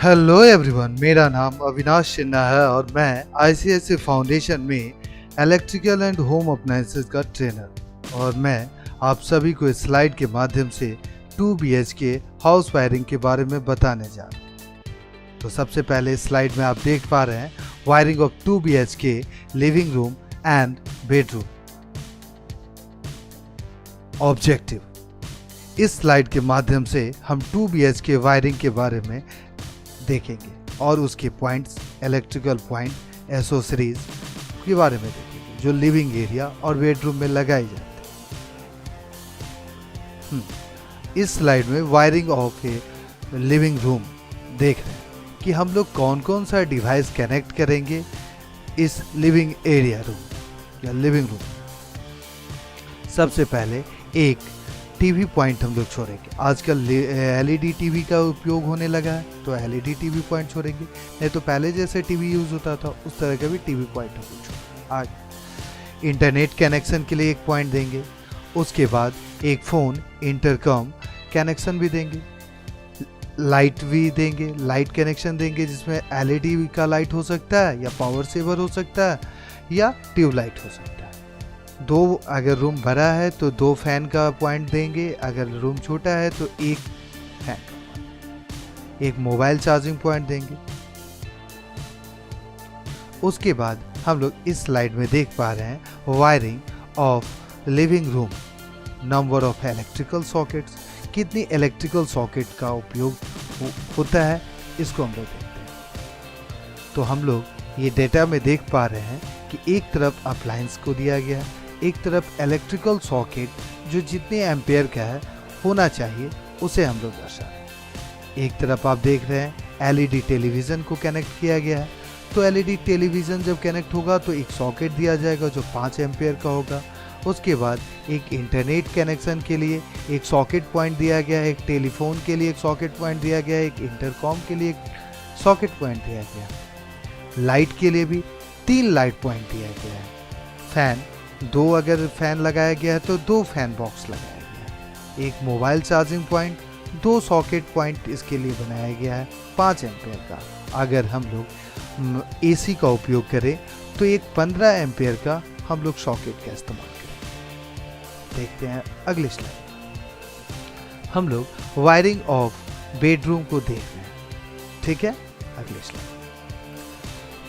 Hello everyone, मेरा नाम अविनाश सिन्हा है और मैं आईसीआईसी फाउंडेशन में इलेक्ट्रिकल एंड होम अप्लायंसेस का ट्रेनर और मैं आप सभी को इस स्लाइड के माध्यम से 2 BHK हाउस वायरिंग के बारे में बताने जा रहा हूँ। तो सबसे पहले इस स्लाइड में आप देख पा रहे हैं wiring of 2 BHK living room and bedroom. Objective, इस स्लाइड के माध्यम से हम 2 BHK वायरिंग के बारे में देखेंगे और उसके पॉइंट्स, इलेक्ट्रिकल पॉइंट, एसेसरीज के बारे में देखेंगे जो लिविंग एरिया और बेडरूम में लगाए जाते हैं। इस स्लाइड में wiring of a living room देख रहे हैं कि हम लोग कौन कौन सा डिवाइस कनेक्ट करेंगे इस लिविंग एरिया रूम या लिविंग रूम। सबसे पहले एक टीवी पॉइंट हम लोग छोड़ेंगे। आजकल एलईडी टीवी का उपयोग होने लगा है तो एलईडी टीवी पॉइंट छोड़ेंगे, नहीं तो पहले जैसे टीवी यूज होता था उस तरह का भी टीवी पॉइंट हम लोग छोड़ेंगे। आज इंटरनेट कनेक्शन के लिए एक पॉइंट देंगे, उसके बाद एक फ़ोन इंटरकॉम कनेक्शन भी देंगे, लाइट भी देंगे, लाइट कनेक्शन देंगे जिसमें एलईडी का लाइट हो सकता है या पावर सेवर हो सकता है या ट्यूबलाइट हो सकता है। दो, अगर रूम बड़ा है तो 2 फैन का पॉइंट देंगे, अगर रूम छोटा है तो 1 फैन का, एक मोबाइल चार्जिंग पॉइंट देंगे। उसके बाद हम लोग इस स्लाइड में देख पा रहे हैं wiring of living room, number of electrical sockets, कितनी इलेक्ट्रिकल सॉकेट का उपयोग होता है इसको हम लोग देखते हैं। तो हम लोग ये डेटा में देख पा रहे हैं कि एक तरफ अप्लायंस को दिया गया है, एक तरफ इलेक्ट्रिकल सॉकेट जो जितने एम्पेयर का है होना चाहिए उसे हम लोग दर्शा रहे हैं। एक तरफ आप देख रहे हैं एलईडी टेलीविज़न को कनेक्ट किया गया है, तो एलईडी टेलीविज़न जब कनेक्ट होगा तो एक सॉकेट दिया जाएगा जो 5 एम्पेयर का होगा। उसके बाद एक इंटरनेट कनेक्शन के लिए एक सॉकेट पॉइंट दिया गया है, एक टेलीफोन के लिए एक सॉकेट पॉइंट दिया गया है, एक इंटरकॉम के लिए एक सॉकेट पॉइंट दिया गया है। लाइट के लिए भी 3 लाइट पॉइंट दिया गया है। फैन 2, अगर फैन लगाया गया है तो 2 फैन बॉक्स लगाया गया है। एक mobile charging point, 2 socket point इसके लिए बनाया गया है 5 एम्पेयर का। अगर हम लोग एसी का उपयोग करें तो एक 15 एम्पेयर का हम लोग सॉकेट का इस्तेमाल करें। देखते हैं अगली स्लाइड। हम लोग वायरिंग ऑफ बेडरूम को देख रहे हैं, ठीक है। अगली स्लाइड।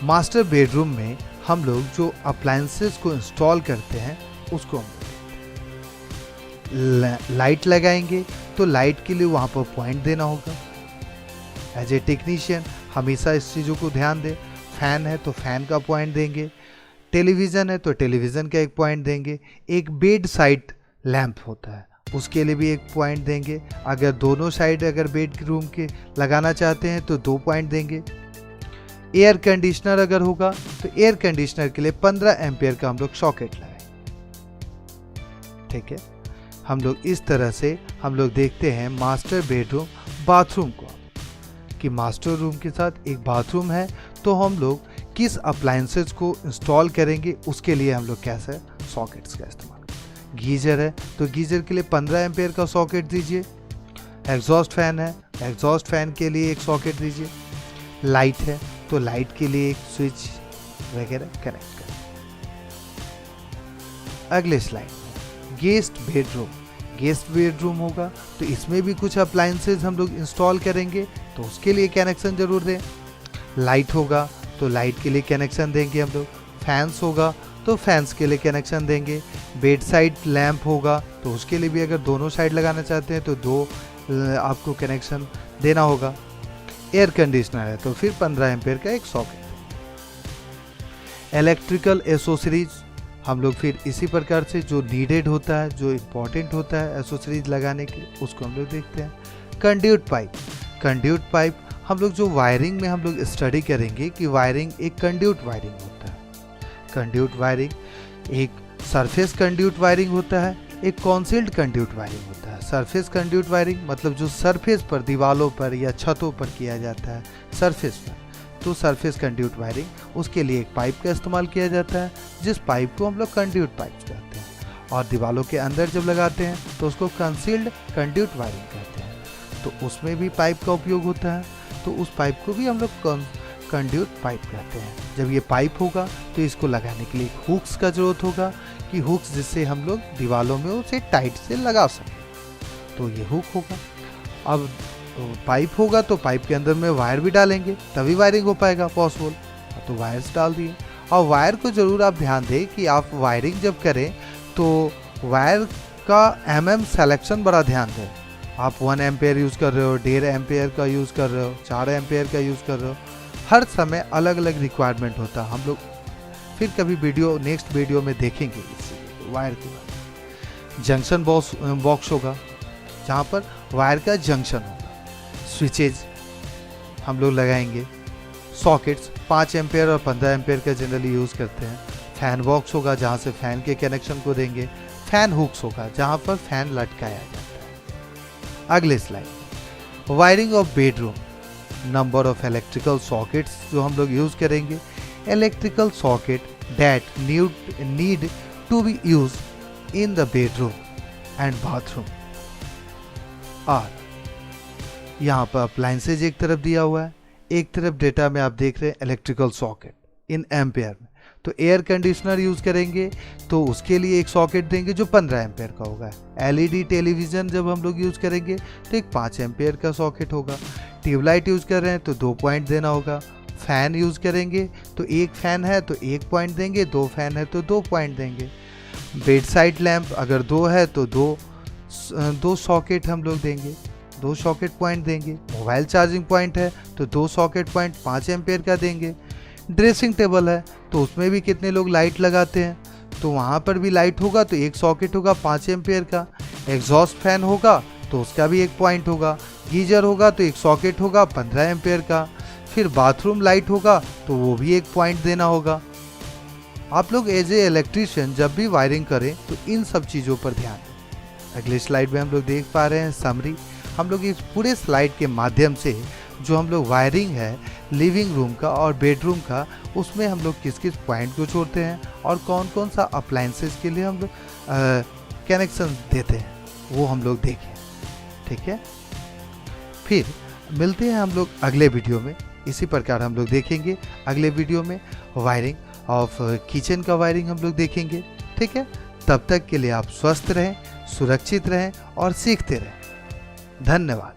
मास्टर बेडरूम में हम लोग जो अप्लायंसेस को इंस्टॉल करते हैं उसको हम लाइट लगाएंगे तो लाइट के लिए वहाँ पर पॉइंट देना होगा। एज ए टेक्नीशियन हमेशा इस चीज़ों को ध्यान दें। फैन है तो फैन का पॉइंट देंगे, टेलीविज़न है तो टेलीविज़न का एक पॉइंट देंगे, एक बेड साइड लैंप होता है उसके लिए भी एक पॉइंट देंगे। अगर दोनों साइड अगर बेड रूम के लगाना चाहते हैं तो 2 पॉइंट देंगे। एयर कंडीशनर अगर होगा तो एयर कंडीशनर के लिए 15 एम्पेयर का हम लोग सॉकेट लगाएं, ठीक है। हम लोग इस तरह से हम लोग देखते हैं मास्टर बेडरूम बाथरूम को कि मास्टर रूम के साथ एक बाथरूम है तो हम लोग किस अप्लायंसेस को इंस्टॉल करेंगे उसके लिए हम लोग कैसे सॉकेट्स का इस्तेमाल करें। गीजर है तो गीजर के लिए 15 एम्पेयर का सॉकेट दीजिए। एग्जॉस्ट फैन है, एग्जॉस्ट फैन के लिए एक सॉकेट दीजिए। लाइट है तो लाइट के लिए एक स्विच वगैरह कनेक्ट करें। अगले स्लाइड में गेस्ट बेडरूम, गेस्ट बेडरूम होगा तो इसमें भी कुछ अप्लायंसेस हम लोग इंस्टॉल करेंगे तो उसके लिए कनेक्शन जरूर दें। लाइट होगा तो लाइट के लिए कनेक्शन देंगे हम लोग। फैंस होगा तो फैंस के लिए कनेक्शन देंगे। बेड साइड लैंप होगा तो उसके लिए भी अगर दोनों साइड लगाना चाहते हैं तो 2 आपको कनेक्शन देना होगा। एयर कंडीशनर है तो फिर 15 एम्पेयर का एक सॉकेट। इलेक्ट्रिकल एसेसरीज हम लोग फिर इसी प्रकार से जो नीडेड होता है, जो इम्पोर्टेंट होता है एसेसरीज लगाने के लिए उसको हम लोग देखते हैं। कंड्यूट पाइप, कंड्यूट पाइप हम लोग जो वायरिंग में हम लोग स्टडी करेंगे कि वायरिंग एक कंड्यूट वायरिंग होता है। कंड्यूट वायरिंग एक सरफेस कंड्यूट वायरिंग होता है, एक कॉन्सील्ड कंड्यूट वायरिंग होता है। सरफेस कंड्यूट वायरिंग मतलब जो सरफेस पर, दीवालों पर या छतों पर किया जाता है सरफेस पर, तो सरफेस कंड्यूट वायरिंग उसके लिए एक पाइप का इस्तेमाल किया जाता है जिस पाइप को हम लोग कंड्यूट पाइप कहते हैं। और दीवालों के अंदर जब लगाते हैं तो उसको कंसील्ड कंड्यूट वायरिंग कहते हैं। तो उसमें भी पाइप का उपयोग होता है। तो उस पाइप को भी हम लोग कंड्यूट पाइप कहते हैं। जब ये पाइप होगा तो इसको लगाने के लिए हुक्स का जरूरत होगा कि हुक्स जिससे हम लोग दीवारों में उसे टाइट से लगा सकें, तो ये हुक होगा। अब पाइप होगा तो पाइप के अंदर में वायर भी डालेंगे तभी वायरिंग हो पाएगा पॉसिबल, तो वायर्स डाल दिए। और वायर को ज़रूर आप ध्यान दें कि आप वायरिंग जब करें तो वायर का सिलेक्शन बड़ा ध्यान दें। आप 1 एम्पेयर यूज़ कर रहे हो, 1.5 एम्पेयर का यूज़ कर रहे हो, 4 एम्पेयर का यूज़ कर रहे हो, हर समय अलग अलग रिक्वायरमेंट होता है। हम लोग फिर कभी नेक्स्ट वीडियो में देखेंगे इस वायर के बारे। जंक्शन बॉक्स होगा जहाँ पर वायर का जंक्शन होगा। स्विचेज हम लोग लगाएंगे। सॉकेट्स 5 एम्पेयर और 15 एम्पेयर का जनरली यूज़ करते हैं। फैन बॉक्स होगा जहाँ से फैन के कनेक्शन को देंगे। फैन हुक्स होगा जहाँ पर फैन लटकाया जाता है। अगले slide, wiring of bedroom, number of electrical sockets जो हम लोग यूज़ करेंगे। Electrical socket that need to be use in the bedroom and bathroom. और यहाँ पर अप्लायंसेज एक तरफ दिया हुआ है, एक तरफ डेटा में आप देख रहे हैं इलेक्ट्रिकल सॉकेट इन एम्पेयर में। तो एयर कंडीशनर यूज़ करेंगे तो उसके लिए एक सॉकेट देंगे जो 15 एम्पेयर का होगा। एलईडी टेलीविज़न जब हम लोग यूज़ करेंगे तो एक 5 एम्पेयर का सॉकेट होगा। ट्यूबलाइट यूज़ कर रहे हैं तो 2 पॉइंट देना होगा। फ़ैन यूज़ करेंगे तो एक फ़ैन है तो 1 पॉइंट देंगे, 2 फैन है तो 2 पॉइंट देंगे। बेड साइड लैम्प अगर 2 है तो दो सॉकेट हम लोग देंगे, 2 सॉकेट पॉइंट देंगे। मोबाइल चार्जिंग पॉइंट है तो 2 सॉकेट पॉइंट 5 एम्पेयर का देंगे। ड्रेसिंग टेबल है तो उसमें भी कितने लोग लाइट लगाते हैं, तो वहाँ पर भी लाइट होगा तो एक सॉकेट होगा 5 एम्पेयर का। एग्जॉस्ट फैन होगा तो उसका भी 1 पॉइंट होगा। गीजर होगा तो एक सॉकेट होगा 15 एम्पेयर का। फिर बाथरूम लाइट होगा तो वो भी 1 पॉइंट देना होगा। आप लोग एज ए इलेक्ट्रीशियन जब भी वायरिंग करें तो इन सब चीज़ों पर ध्यान दें। अगले स्लाइड में हम लोग देख पा रहे हैं समरी। हम लोग इस पूरे स्लाइड के माध्यम से जो हम लोग वायरिंग है लिविंग रूम का और बेडरूम का, उसमें हम लोग किस किस पॉइंट को छोड़ते हैं और कौन कौन सा अप्लायंसेस के लिए हम लोग कनेक्शन देते हैं वो हम लोग देखें। ठीक है, फिर मिलते हैं हम लोग अगले वीडियो में। इसी प्रकार हम लोग देखेंगे अगले वीडियो में वायरिंग ऑफ किचन का वायरिंग हम लोग देखेंगे। ठीक है, तब तक के लिए आप स्वस्थ रहें, सुरक्षित रहें और सीखते रहें। धन्यवाद।